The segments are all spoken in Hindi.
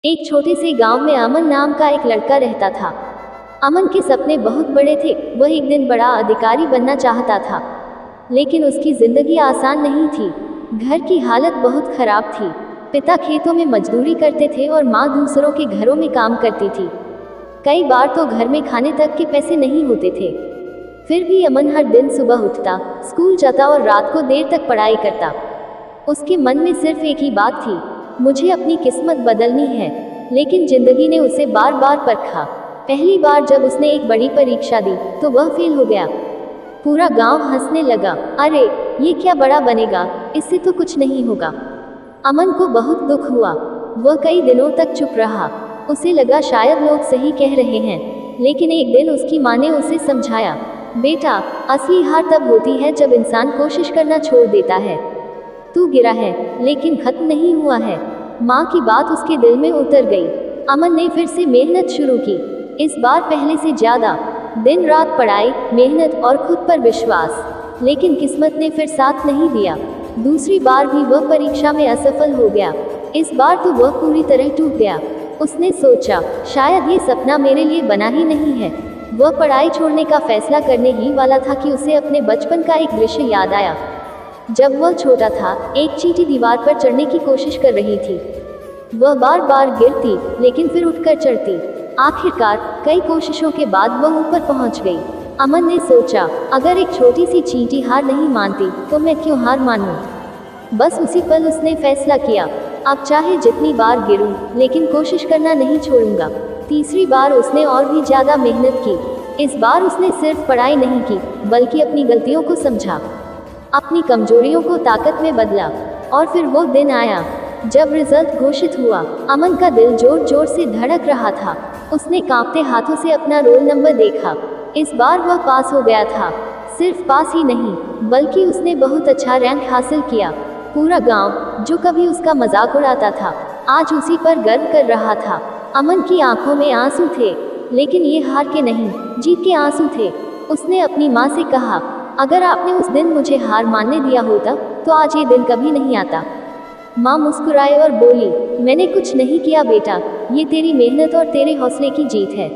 एक छोटे से गांव में अमन नाम का एक लड़का रहता था। अमन के सपने बहुत बड़े थे। वह एक दिन बड़ा अधिकारी बनना चाहता था, लेकिन उसकी जिंदगी आसान नहीं थी। घर की हालत बहुत खराब थी। पिता खेतों में मजदूरी करते थे और माँ दूसरों के घरों में काम करती थी। कई बार तो घर में खाने तक के पैसे नहीं होते थे। फिर भी अमन हर दिन सुबह उठता, स्कूल जाता और रात को देर तक पढ़ाई करता। उसके मन में सिर्फ एक ही बात थी, मुझे अपनी किस्मत बदलनी है। लेकिन जिंदगी ने उसे बार बार परखा। पहली बार जब उसने एक बड़ी परीक्षा दी तो वह फेल हो गया। पूरा गांव हंसने लगा, अरे ये क्या बड़ा बनेगा, इससे तो कुछ नहीं होगा। अमन को बहुत दुख हुआ। वह कई दिनों तक चुप रहा। उसे लगा शायद लोग सही कह रहे हैं। लेकिन एक दिन उसकी माँ ने उसे समझाया, बेटा, असली हार तब होती है जब इंसान कोशिश करना छोड़ देता है। तू गिरा है, लेकिन खत्म नहीं हुआ है। माँ की बात उसके दिल में उतर गई। अमन ने फिर से मेहनत शुरू की, इस बार पहले से ज्यादा। दिन रात पढ़ाई, मेहनत और खुद पर विश्वास। लेकिन किस्मत ने फिर साथ नहीं दिया। दूसरी बार भी वह परीक्षा में असफल हो गया। इस बार तो वह पूरी तरह टूट गया। उसने सोचा, शायद ये सपना मेरे लिए बना ही नहीं है। वह पढ़ाई छोड़ने का फैसला करने ही वाला था कि उसे अपने बचपन का एक दृश्य याद आया। जब वह छोटा था, एक चींटी दीवार पर चढ़ने की कोशिश कर रही थी। वह बार बार गिरती, लेकिन फिर उठकर चढ़ती। आखिरकार कई कोशिशों के बाद वह ऊपर पहुंच गई। अमन ने सोचा, अगर एक छोटी सी चींटी हार नहीं मानती तो मैं क्यों हार मानूं। बस उसी पल उसने फैसला किया, अब चाहे जितनी बार गिरूं, लेकिन कोशिश करना नहीं छोड़ूंगा। तीसरी बार उसने और भी ज्यादा मेहनत की। इस बार उसने सिर्फ पढ़ाई नहीं की, बल्कि अपनी गलतियों को समझा, अपनी कमजोरियों को ताकत में बदला। और फिर वो दिन आया जब रिजल्ट घोषित हुआ। अमन का दिल जोर जोर से धड़क रहा था। उसने कांपते हाथों से अपना रोल नंबर देखा। इस बार वह पास हो गया था। सिर्फ पास ही नहीं, बल्कि उसने बहुत अच्छा रैंक हासिल किया। पूरा गांव, जो कभी उसका मजाक उड़ाता था, आज उसी पर गर्व कर रहा था। अमन की आंखों में आंसू थे, लेकिन ये हार के नहीं, जीत के आंसू थे। उसने अपनी माँ से कहा, अगर आपने उस दिन मुझे हार मानने दिया होता तो आज ये दिन कभी नहीं आता। माँ मुस्कुराए और बोली, मैंने कुछ नहीं किया बेटा, ये तेरी मेहनत और तेरे हौसले की जीत है।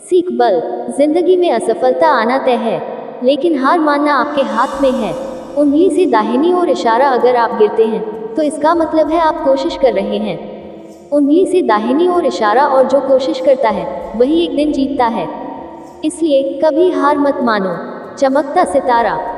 सीख बल, जिंदगी में असफलता आना तय है, लेकिन हार मानना आपके हाथ में है। उंगली से दाहिनी ओर इशारा, अगर आप गिरते हैं तो इसका मतलब है आप कोशिश कर रहे हैं। उंगली से दाहिनी ओर इशारा, और जो कोशिश करता है वही एक दिन जीतता है। इसलिए कभी हार मत मानो। चमकता सितारा।